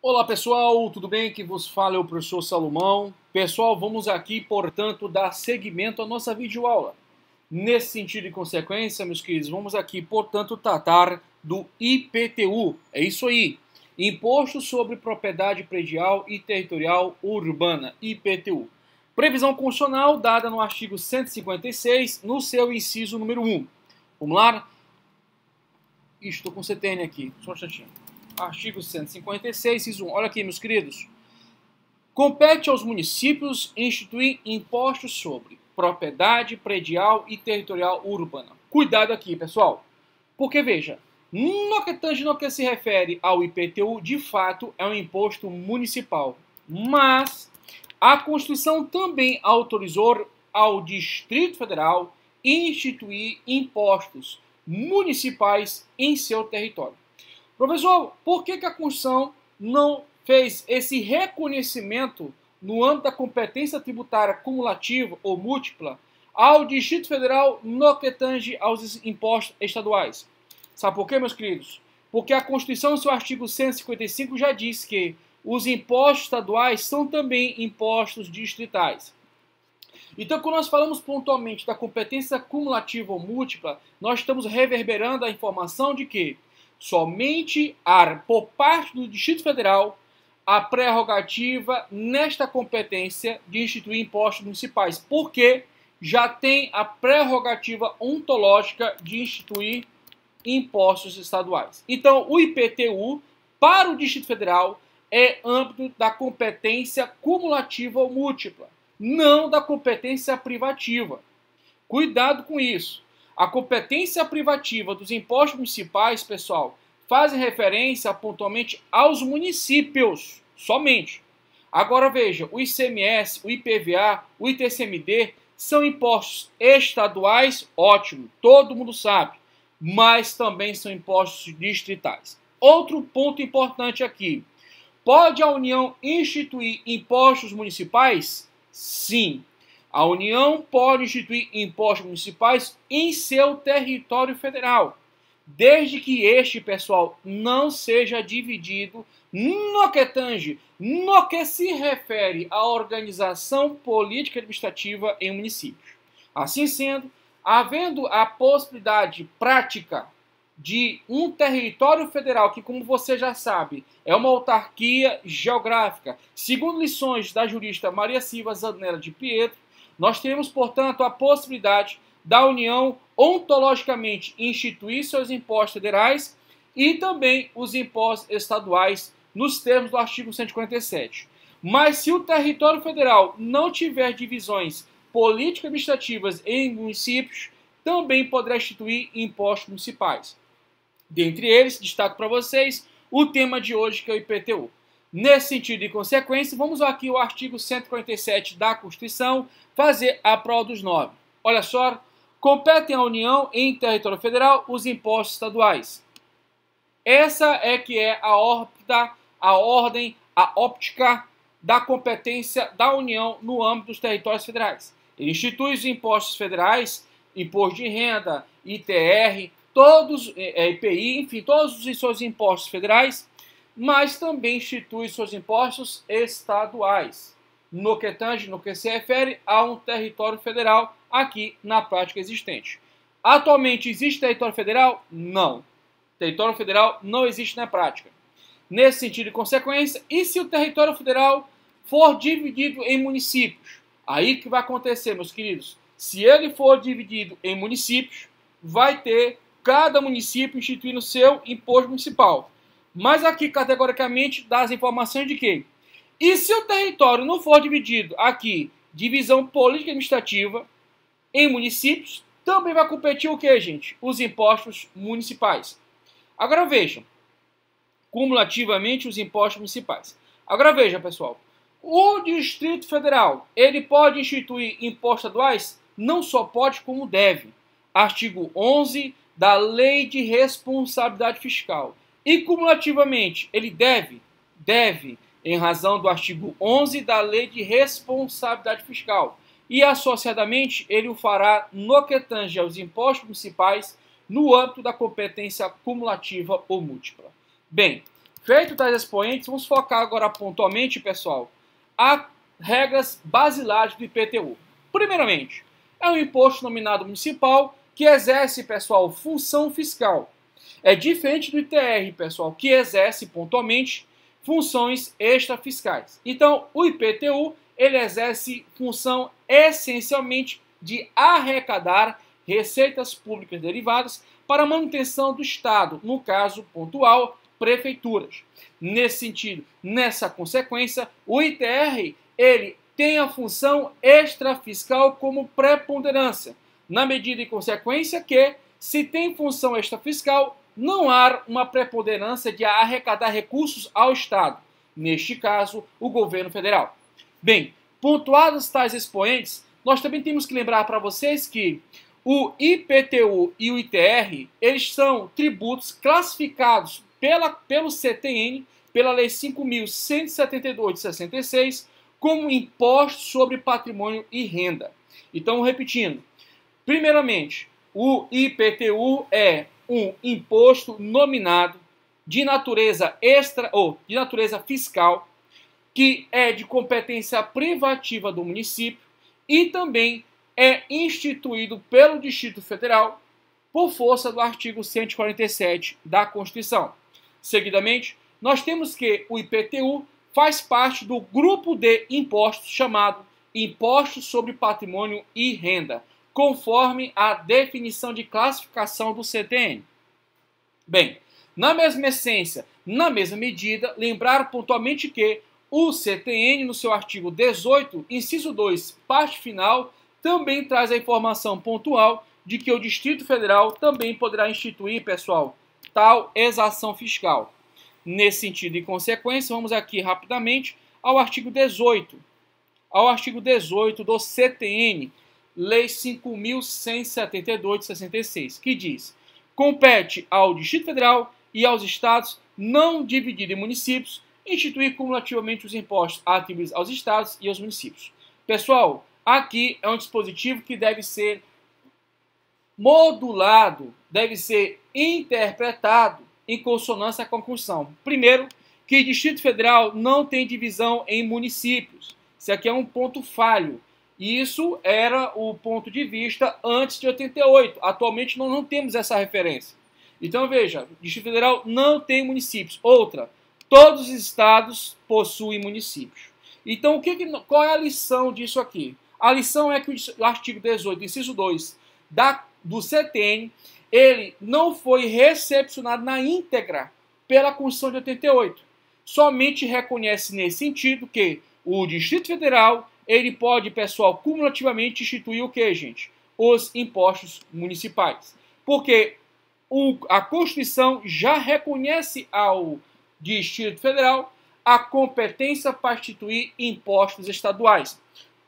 Olá pessoal, tudo bem? Que vos fala é o professor Salomão. Pessoal, vamos aqui, portanto, dar seguimento à nossa videoaula. Nesse sentido e consequência, meus queridos, vamos aqui, portanto, tratar do IPTU. É isso aí, Imposto sobre Propriedade Predial e Territorial Urbana, IPTU. Previsão constitucional dada no artigo 156, no seu inciso número 1. Vamos lá? Estou com CTN aqui, só um instantinho. Artigo 156, inciso 1. Olha aqui, meus queridos. Compete aos municípios instituir impostos sobre propriedade predial e territorial urbana. Cuidado aqui, pessoal. Porque, veja, no que se refere ao IPTU, de fato, é um imposto municipal. Mas a Constituição também autorizou ao Distrito Federal instituir impostos municipais em seu território. Professor, por que a Constituição não fez esse reconhecimento no âmbito da competência tributária cumulativa ou múltipla ao Distrito Federal no que tange aos impostos estaduais? Sabe por quê, meus queridos? Porque a Constituição, no seu artigo 155, já diz que os impostos estaduais são também impostos distritais. Então, quando nós falamos pontualmente da competência cumulativa ou múltipla, nós estamos reverberando a informação de que somente há, por parte do Distrito Federal, a prerrogativa nesta competência de instituir impostos municipais, porque já tem a prerrogativa ontológica de instituir impostos estaduais. Então, o IPTU, para o Distrito Federal, é âmbito da competência cumulativa ou múltipla, não da competência privativa. Cuidado com isso. A competência privativa dos impostos municipais, pessoal, fazem referência pontualmente aos municípios, somente. Agora veja, o ICMS, o IPVA, o ITCMD são impostos estaduais, ótimo, todo mundo sabe, mas também são impostos distritais. Outro ponto importante aqui, pode a União instituir impostos municipais? Sim. A União pode instituir impostos municipais em seu território federal, desde que este, pessoal, não seja dividido no que tange, no que se refere à organização política administrativa em municípios. Assim sendo, havendo a possibilidade prática de um território federal que, como você já sabe, é uma autarquia geográfica, segundo lições da jurista Maria Silva Zanella de Pietro, nós temos, portanto, a possibilidade da União ontologicamente instituir seus impostos federais e também os impostos estaduais nos termos do artigo 147. Mas se o território federal não tiver divisões político-administrativas em municípios, também poderá instituir impostos municipais. Dentre eles, destaco para vocês o tema de hoje, que é o IPTU. Nesse sentido e consequência, vamos aqui ao artigo 147 da Constituição fazer a prova dos 9. Olha só, competem à União em território federal os impostos estaduais. Essa é que é a ordem, a óptica da competência da União no âmbito dos territórios federais. Ele institui os impostos federais, imposto de renda, ITR, todos, IPI, enfim, todos os seus impostos federais, mas também institui seus impostos estaduais, no que tange, no que se refere a um território federal aqui na prática existente. Atualmente existe território federal? Não. Território federal não existe na prática. Nesse sentido e consequência, e se o território federal for dividido em municípios? Aí que vai acontecer, meus queridos. Se ele for dividido em municípios, vai ter cada município instituindo seu imposto municipal. Mas aqui, categoricamente, dá as informações de que, e se o território não for dividido aqui, divisão política administrativa, em municípios, também vai competir o que, gente? Os impostos municipais. Agora vejam, cumulativamente os impostos municipais. Agora veja, pessoal, o Distrito Federal, ele pode instituir impostos estaduais? Não só pode, como deve. Artigo 11 da Lei de Responsabilidade Fiscal. E cumulativamente, ele deve, em razão do artigo 11 da Lei de Responsabilidade Fiscal. E associadamente, ele o fará no que tange aos impostos municipais no âmbito da competência cumulativa ou múltipla. Bem, Feito tais expoentes, vamos focar agora pontualmente, pessoal, as regras basilares do IPTU. Primeiramente, é um imposto nominado municipal que exerce, pessoal, função fiscal. É diferente do ITR, pessoal, que exerce pontualmente funções extrafiscais. Então, o IPTU, ele exerce função essencialmente de arrecadar receitas públicas derivadas para a manutenção do Estado, no caso pontual, prefeituras. Nesse sentido, nessa consequência, o ITR, ele tem a função extrafiscal como preponderância, na medida e consequência que, se tem função extrafiscal, não há uma preponderância de arrecadar recursos ao Estado, neste caso, o governo federal. Bem, pontuados tais expoentes, nós também temos que lembrar para vocês que o IPTU e o ITR, eles são tributos classificados pelo CTN, pela Lei 5.172 de 66, como imposto sobre patrimônio e renda. Então, repetindo, primeiramente, o IPTU é um imposto nominado de natureza de natureza fiscal, que é de competência privativa do município e também é instituído pelo Distrito Federal por força do artigo 147 da Constituição. Seguidamente, nós temos que o IPTU faz parte do grupo de impostos chamado Imposto sobre Patrimônio e Renda, conforme a definição de classificação do CTN. Bem, na mesma essência, na mesma medida, lembrar pontualmente que o CTN, no seu artigo 18, inciso 2, parte final, também traz a informação pontual de que o Distrito Federal também poderá instituir, pessoal, tal exação fiscal. Nesse sentido e consequência, vamos aqui rapidamente ao artigo 18. Ao artigo 18 do CTN, Lei 5.172 de 66, que diz: compete ao Distrito Federal e aos estados, não dividido em municípios, instituir cumulativamente os impostos atribuídos aos estados e aos municípios. Pessoal, aqui é um dispositivo que deve ser modulado, deve ser interpretado em consonância com a Constituição. Primeiro, que o Distrito Federal não tem divisão em municípios. Isso aqui é um ponto falho. Isso era o ponto de vista antes de 88. Atualmente nós não temos essa referência. Então veja, o Distrito Federal não tem municípios. Outra, todos os estados possuem municípios. Então qual é a lição disso aqui? A lição é que o artigo 18, inciso 2 do CTN, ele não foi recepcionado na íntegra pela Constituição de 88. Somente reconhece nesse sentido que o Distrito Federal, ele pode, pessoal, cumulativamente instituir o que, gente? Os impostos municipais. Porque a Constituição já reconhece ao Distrito Federal a competência para instituir impostos estaduais.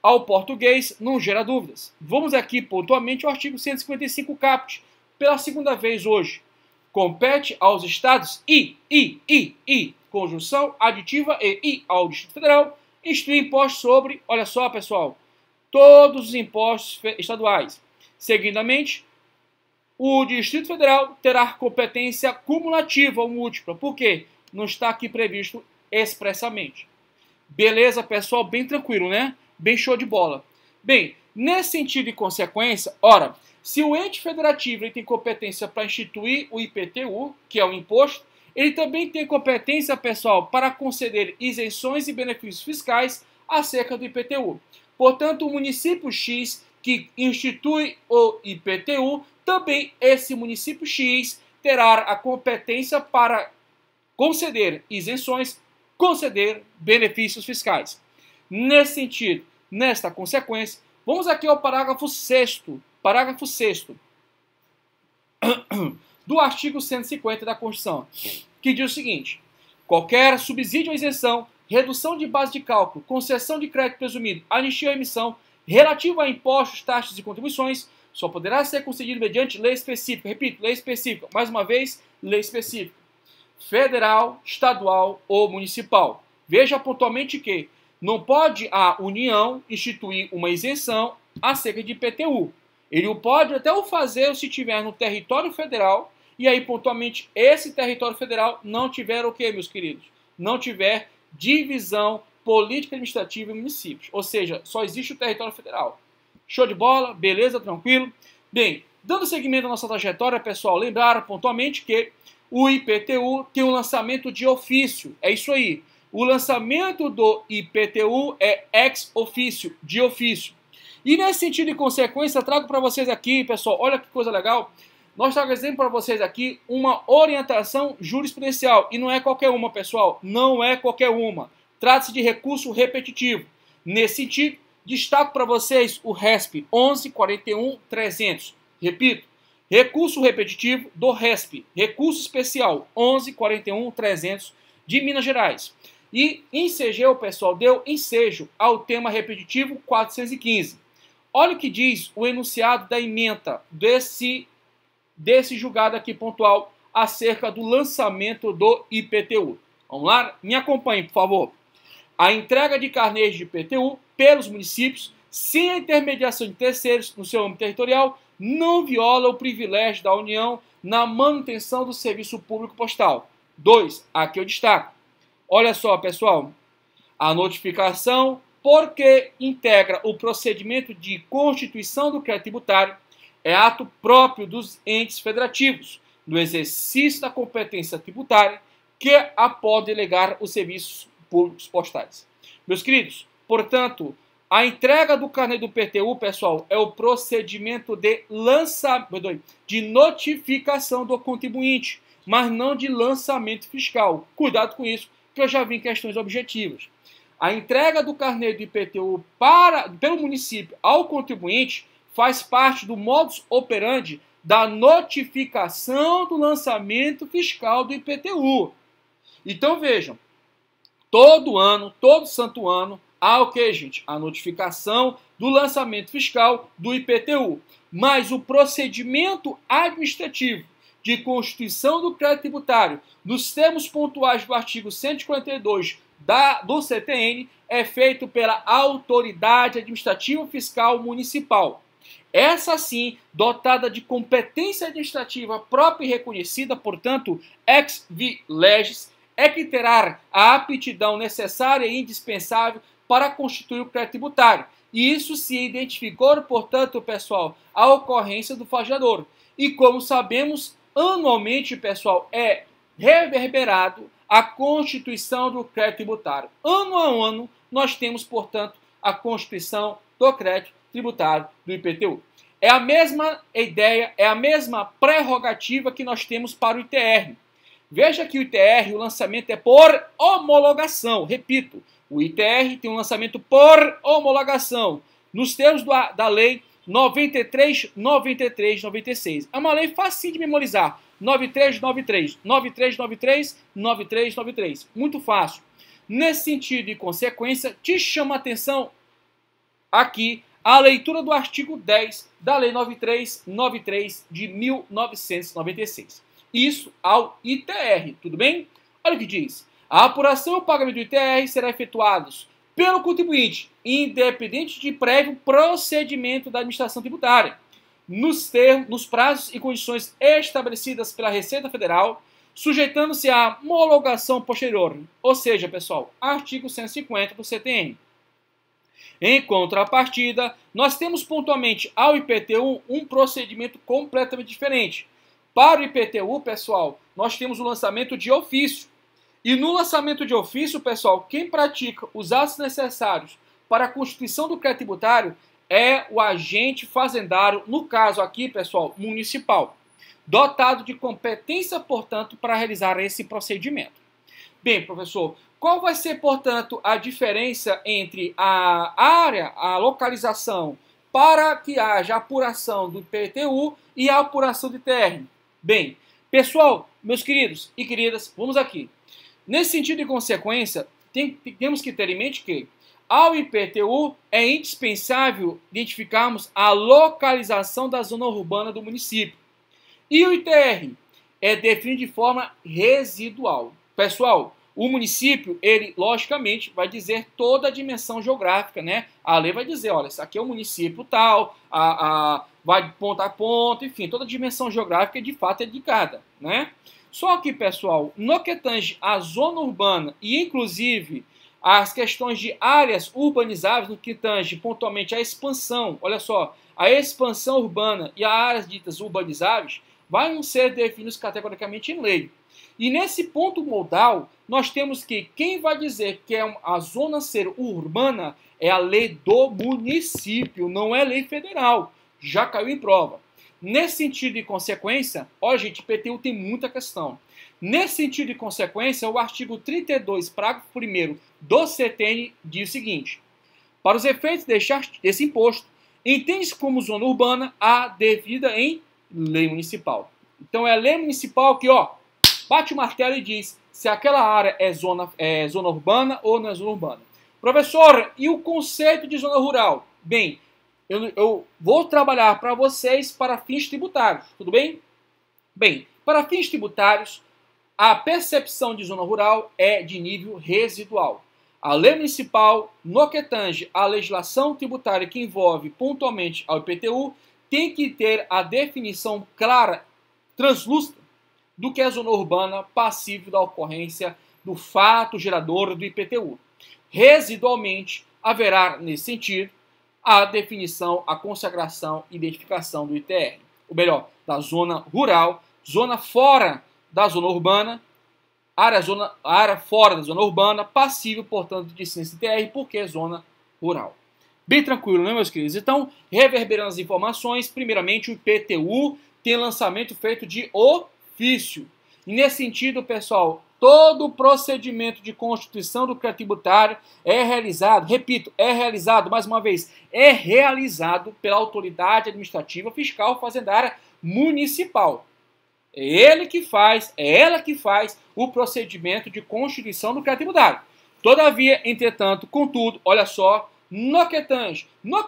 Ao português, não gera dúvidas. Vamos aqui pontualmente ao artigo 155 caput, pela segunda vez hoje. Compete aos estados conjunção aditiva e ao Distrito Federal, instituir impostos sobre, olha só, pessoal, todos os impostos estaduais. Seguidamente, o Distrito Federal terá competência cumulativa ou múltipla. Por quê? Não está aqui previsto expressamente. Beleza, pessoal? Bem tranquilo, né? Bem show de bola. Bem, nesse sentido e consequência, ora, se o ente federativo ele tem competência para instituir o IPTU, que é o imposto, ele também tem competência, pessoal, para conceder isenções e benefícios fiscais acerca do IPTU. Portanto, o município X que institui o IPTU, também esse município X terá a competência para conceder isenções, conceder benefícios fiscais. Nesse sentido, nesta consequência, vamos aqui ao parágrafo 6º do artigo 150 da Constituição, que diz o seguinte: qualquer subsídio ou isenção, redução de base de cálculo, concessão de crédito presumido, anistia ou emissão, relativo a impostos, taxas e contribuições, só poderá ser concedido mediante lei específica. Repito, lei específica. Mais uma vez, lei específica. Federal, estadual ou municipal. Veja pontualmente que não pode a União instituir uma isenção acerca de IPTU. Ele pode até o fazer se estiver no território federal e aí pontualmente esse território federal não tiver o quê, meus queridos? Não tiver divisão política administrativa em municípios, ou seja, só existe o território federal. Show de bola? Beleza? Tranquilo? Bem, dando seguimento à nossa trajetória, pessoal, lembrar pontualmente que o IPTU tem um lançamento de ofício, é isso aí. O lançamento do IPTU é ex ofício, de ofício. E nesse sentido e consequência, trago para vocês aqui, pessoal, olha que coisa legal, nós trazemos para vocês aqui uma orientação jurisprudencial, e não é qualquer uma, pessoal, não é qualquer uma. Trata-se de recurso repetitivo. Nesse sentido, destaco para vocês o RESP 11.41.300. Repito, recurso repetitivo do RESP, recurso especial 11.41.300 de Minas Gerais. E ensejou, pessoal, deu ensejo ao tema repetitivo 415. Olha o que diz o enunciado da ementa desse julgado aqui pontual acerca do lançamento do IPTU. Vamos lá? Me acompanhe, por favor. A entrega de carnês de IPTU pelos municípios, sem a intermediação de terceiros no seu âmbito territorial, não viola o privilégio da União na manutenção do serviço público postal. 2. Aqui eu destaco. Olha só, pessoal. A notificação, porque integra o procedimento de constituição do crédito tributário, é ato próprio dos entes federativos, no exercício da competência tributária, que a pode delegar os serviços públicos postais. Meus queridos, portanto, a entrega do carnê do IPTU, pessoal, é o procedimento de de notificação do contribuinte, mas não de lançamento fiscal. Cuidado com isso, que eu já vi em questões objetivas. A entrega do carnê do IPTU pelo município ao contribuinte faz parte do modus operandi da notificação do lançamento fiscal do IPTU. Então vejam, todo ano, todo santo ano, há o que, gente? A notificação do lançamento fiscal do IPTU. Mas o procedimento administrativo de constituição do crédito tributário, nos termos pontuais do artigo 142 do CTN, é feito pela Autoridade Administrativa Fiscal Municipal. Essa sim, dotada de competência administrativa própria e reconhecida, portanto, ex vi legis, é que terá a aptidão necessária e indispensável para constituir o crédito tributário. E isso se identificou, portanto, pessoal, a ocorrência do flagelador. E como sabemos, anualmente, pessoal, é reverberado a constituição do crédito tributário. Ano a ano, nós temos, portanto, a constituição do crédito tributário do IPTU. É a mesma ideia, é a mesma prerrogativa que nós temos para o ITR. Veja que o ITR, o lançamento é por homologação. Repito, o ITR tem um lançamento por homologação, nos termos da lei 93/93/96. É uma lei fácil de memorizar. 93/93, 93/93, 93/93. Muito fácil. Nesse sentido e consequência, te chama a atenção aqui a leitura do artigo 10 da Lei 93/93 de 1996. Isso ao ITR, tudo bem? Olha o que diz. A apuração e o pagamento do ITR será efetuados pelo contribuinte, independente de prévio procedimento da administração tributária, nos prazos e condições estabelecidas pela Receita Federal, sujeitando-se à homologação posterior, ou seja, pessoal, artigo 150 do CTN. Em contrapartida, nós temos pontualmente ao IPTU um procedimento completamente diferente. Para o IPTU, pessoal, nós temos o lançamento de ofício. E no lançamento de ofício, pessoal, quem pratica os atos necessários para a constituição do crédito tributário é o agente fazendário, no caso aqui, pessoal, municipal, dotado de competência, portanto, para realizar esse procedimento. Bem, professor, qual vai ser, portanto, a diferença entre a área, a localização, para que haja apuração do IPTU e a apuração do ITR? Bem, pessoal, meus queridos e queridas, vamos aqui. Nesse sentido e consequência, temos que ter em mente que, ao IPTU, é indispensável identificarmos a localização da zona urbana do município. E o ITR é definido de forma residual. Pessoal, o município, ele, logicamente, vai dizer toda a dimensão geográfica, né? A lei vai dizer, olha, isso aqui é o município tal, vai de ponta a ponta, enfim, toda a dimensão geográfica de fato é indicada, né? Só que, pessoal, no que tange à zona urbana e inclusive as questões de áreas urbanizáveis, no que tange pontualmente à expansão, olha só, a expansão urbana e as áreas ditas urbanizáveis, vão ser definidos categoricamente em lei. E nesse ponto modal, nós temos que quem vai dizer que a zona ser urbana é a lei do município, não é lei federal. Já caiu em prova. Nesse sentido e consequência, ó gente, IPTU tem muita questão. Nesse sentido e consequência, o artigo 32, parágrafo 1º do CTN diz o seguinte: para os efeitos desse imposto, entende-se como zona urbana a devida em lei municipal. Então é a lei municipal que, ó, bate o martelo e diz se aquela área é zona urbana ou não é zona urbana. Professor, e o conceito de zona rural? Bem, eu vou trabalhar para vocês para fins tributários, tudo bem? Bem, para fins tributários, a percepção de zona rural é de nível residual. A lei municipal, no que tange à legislação tributária que envolve pontualmente ao IPTU, tem que ter a definição clara, translúcida, do que é zona urbana passível da ocorrência do fato gerador do IPTU. Residualmente, haverá, nesse sentido, a definição, a consagração e identificação do ITR. Ou melhor, da zona rural, zona fora da zona urbana, área fora da zona urbana, passível, portanto, de licença ITR, porque é zona rural. Bem tranquilo, né, meus queridos? Então, reverberando as informações, primeiramente o IPTU tem lançamento feito de ofício. E nesse sentido, pessoal, todo o procedimento de constituição do crédito tributário é realizado, repito, é realizado, mais uma vez, é realizado pela autoridade administrativa fiscal fazendária municipal. É ele que faz, é ela que faz o procedimento de constituição do crédito tributário. Todavia, entretanto, contudo, olha só, no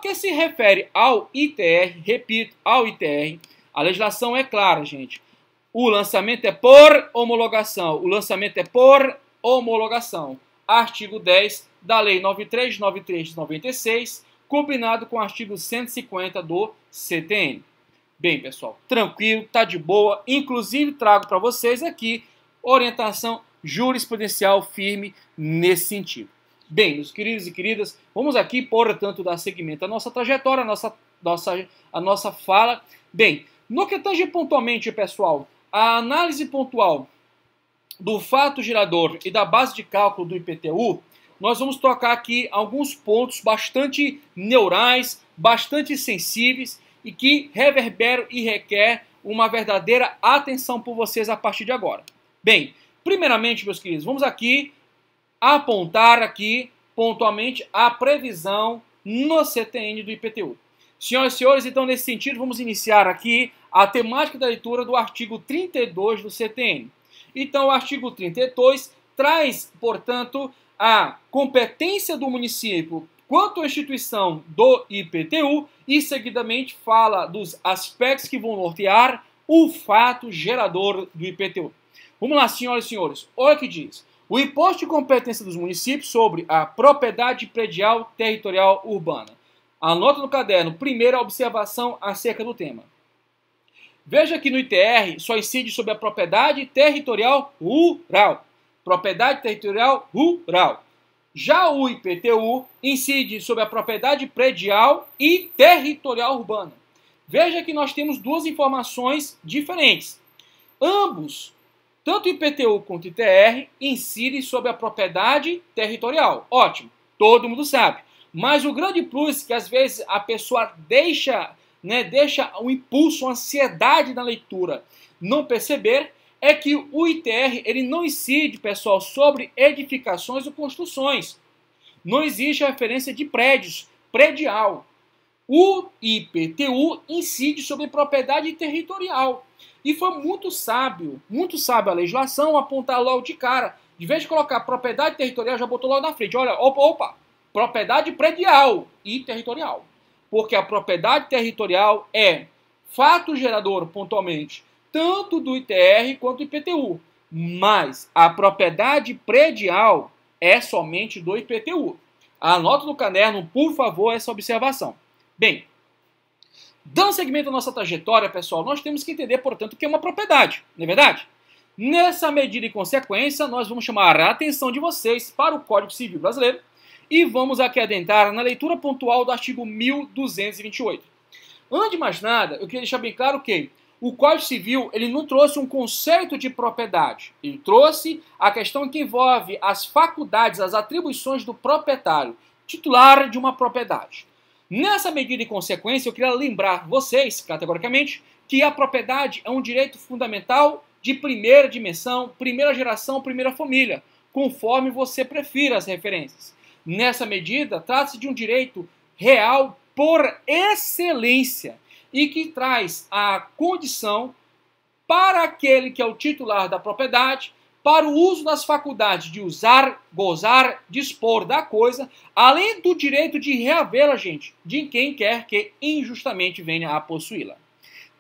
que se refere ao ITR, repito, ao ITR, a legislação é clara, gente. O lançamento é por homologação. O lançamento é por homologação. Artigo 10 da Lei 9393 de 96, combinado com o artigo 150 do CTN. Bem, pessoal, tranquilo, tá de boa. Inclusive, trago para vocês aqui orientação jurisprudencial firme nesse sentido. Bem, meus queridos e queridas, vamos aqui, portanto, dar seguimento à nossa trajetória, à nossa fala. Bem, no que tange pontualmente, pessoal, a análise pontual do fato gerador e da base de cálculo do IPTU, nós vamos tocar aqui alguns pontos bastante neurais, bastante sensíveis e que reverberam e requer uma verdadeira atenção por vocês a partir de agora. Bem, primeiramente, meus queridos, vamos aqui apontar aqui pontualmente a previsão no CTN do IPTU. Senhoras e senhores, então nesse sentido vamos iniciar aqui a temática da leitura do artigo 32 do CTN. Então o artigo 32 traz, portanto, a competência do município quanto à instituição do IPTU e seguidamente fala dos aspectos que vão nortear o fato gerador do IPTU. Vamos lá, senhoras e senhores, olha o que diz. O imposto de competência dos municípios sobre a propriedade predial territorial urbana. Anota no caderno, primeira observação acerca do tema. Veja que no ITR só incide sobre a propriedade territorial rural. Propriedade territorial rural. Já o IPTU incide sobre a propriedade predial e territorial urbana. Veja que nós temos duas informações diferentes. Ambos, tanto o IPTU quanto o ITR, incidem sobre a propriedade territorial. Ótimo, todo mundo sabe. Mas o grande plus que às vezes a pessoa deixa um impulso, uma ansiedade na leitura não perceber, é que o ITR ele não incide, pessoal, sobre edificações ou construções. Não existe referência de prédios, predial. O IPTU incide sobre propriedade territorial. E foi muito sábio a legislação apontar logo de cara. De vez de colocar propriedade territorial, já botou logo na frente. Olha, opa, propriedade predial e territorial. Porque a propriedade territorial é fato gerador, pontualmente, tanto do ITR quanto do IPTU. Mas a propriedade predial é somente do IPTU. Anota no caderno, por favor, essa observação. Bem, Dando seguimento à nossa trajetória, pessoal, nós temos que entender, portanto, o que é uma propriedade, não é verdade? Nessa medida e consequência, nós vamos chamar a atenção de vocês para o Código Civil Brasileiro e vamos aqui adentrar na leitura pontual do artigo 1228. Antes de mais nada, eu queria deixar bem claro que o Código Civil ele não trouxe um conceito de propriedade, ele trouxe a questão que envolve as faculdades, as atribuições do proprietário, titular de uma propriedade. Nessa medida e consequência, eu queria lembrar vocês, categoricamente, que a propriedade é um direito fundamental de primeira dimensão, primeira geração, primeira família, conforme você prefira as referências. Nessa medida, trata-se de um direito real por excelência e que traz a condição para aquele que é o titular da propriedade para o uso das faculdades de usar, gozar, dispor da coisa, além do direito de reavê-la, gente, de quem quer que injustamente venha a possuí-la.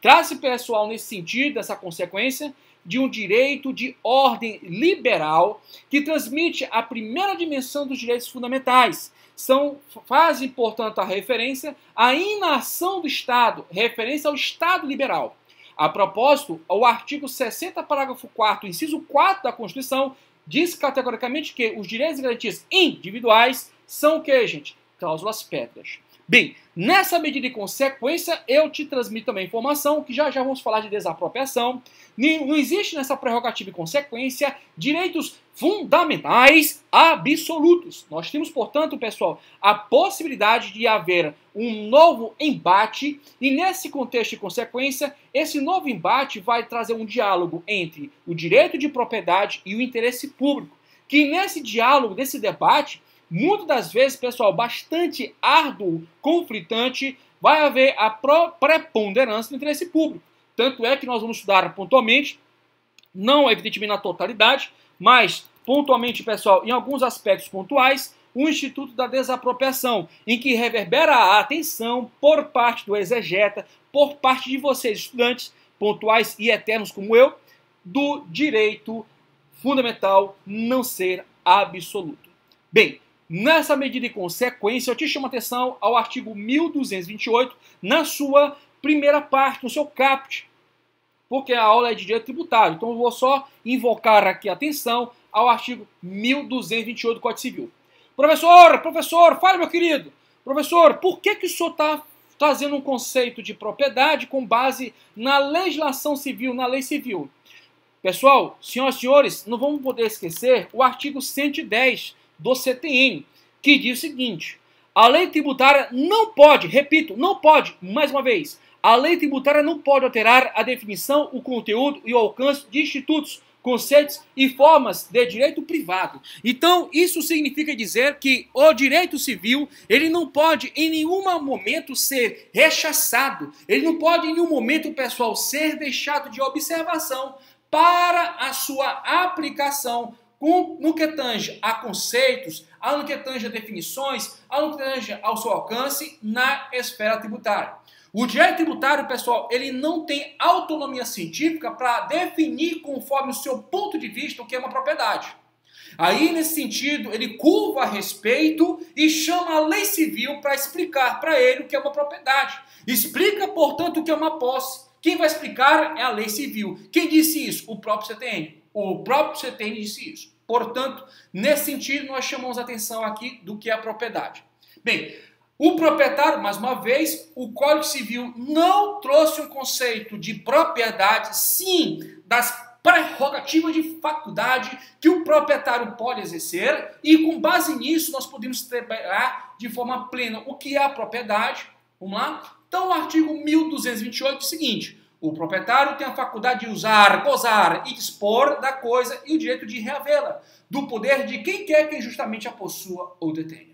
Traz-se, pessoal, nesse sentido, essa consequência de um direito de ordem liberal que transmite a primeira dimensão dos direitos fundamentais. Fazem, portanto, a referência à inação do Estado, referência ao Estado liberal. A propósito, o artigo 60, parágrafo 4º, inciso 4 da Constituição, diz categoricamente que os direitos e garantias individuais são o que, gente? Cláusulas pétreas. Bem, nessa medida e consequência, eu te transmito também informação que já vamos falar de desapropriação. Não existe nessa prerrogativa e consequência direitos fundamentais absolutos. Nós temos, portanto, pessoal, a possibilidade de haver um novo embate e nesse contexto e consequência, esse novo embate vai trazer um diálogo entre o direito de propriedade e o interesse público, que nesse diálogo, nesse debate, muitas das vezes, pessoal, bastante árduo, conflitante, vai haver a preponderância do interesse público. Tanto é que nós vamos estudar pontualmente, não evidentemente na totalidade, mas pontualmente, pessoal, em alguns aspectos pontuais, o Instituto da Desapropriação, em que reverbera a atenção por parte do exegeta, por parte de vocês, estudantes pontuais e eternos como eu, do direito fundamental não ser absoluto. Bem, nessa medida e consequência, eu te chamo a atenção ao artigo 1228, na sua primeira parte, no seu caput, porque a aula é de direito tributário. Então eu vou só invocar aqui a atenção ao artigo 1228 do Código Civil. Professor, fala, meu querido. Professor, por que o senhor está trazendo um conceito de propriedade com base na legislação civil, na lei civil? Pessoal, senhoras e senhores, não vamos poder esquecer o artigo 110 do CTN, que diz o seguinte: a lei tributária não pode, repito, não pode, mais uma vez, a lei tributária não pode alterar a definição, o conteúdo e o alcance de institutos, conceitos e formas de direito privado. Então, isso significa dizer que o direito civil, ele não pode em nenhum momento ser rechaçado, ele não pode em nenhum momento, pessoal, ser deixado de observação para a sua aplicação no que tange a conceitos, no que tange a definições, no que tange ao seu alcance na esfera tributária. O direito tributário, pessoal, ele não tem autonomia científica para definir conforme o seu ponto de vista o que é uma propriedade. Aí, nesse sentido, ele curva a respeito e chama a lei civil para explicar para ele o que é uma propriedade. Explica, portanto, o que é uma posse. Quem vai explicar é a lei civil. Quem disse isso? O próprio CTN. O próprio CTN disse isso. Portanto, nesse sentido, nós chamamos a atenção aqui do que é a propriedade. Bem, o proprietário, mais uma vez, o Código Civil não trouxe um conceito de propriedade, sim, das prerrogativas de faculdade que o proprietário pode exercer e com base nisso nós podemos trabalhar de forma plena o que é a propriedade. Vamos lá? Então, o artigo 1228 diz o seguinte: o proprietário tem a faculdade de usar, gozar e dispor da coisa e o direito de reavê-la, do poder de quem quer que injustamente a possua ou detenha.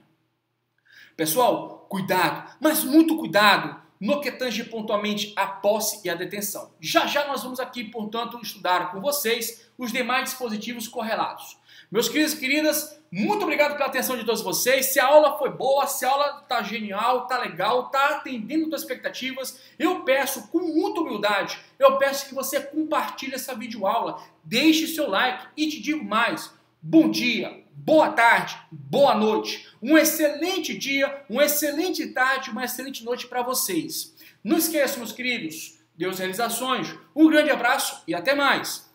Pessoal, cuidado, mas muito cuidado no que tange pontualmente a posse e a detenção. Já nós vamos aqui, portanto, estudar com vocês os demais dispositivos correlatos. Meus queridos e queridas, muito obrigado pela atenção de todos vocês. Se a aula foi boa, se a aula está genial, está legal, está atendendo suas expectativas, eu peço com muita humildade, eu peço que você compartilhe essa videoaula, deixe seu like e te digo mais. Bom dia, boa tarde, boa noite, um excelente dia, uma excelente tarde, uma excelente noite para vocês. Não esqueçam, meus queridos, Deus realiza sonhos. Um grande abraço e até mais!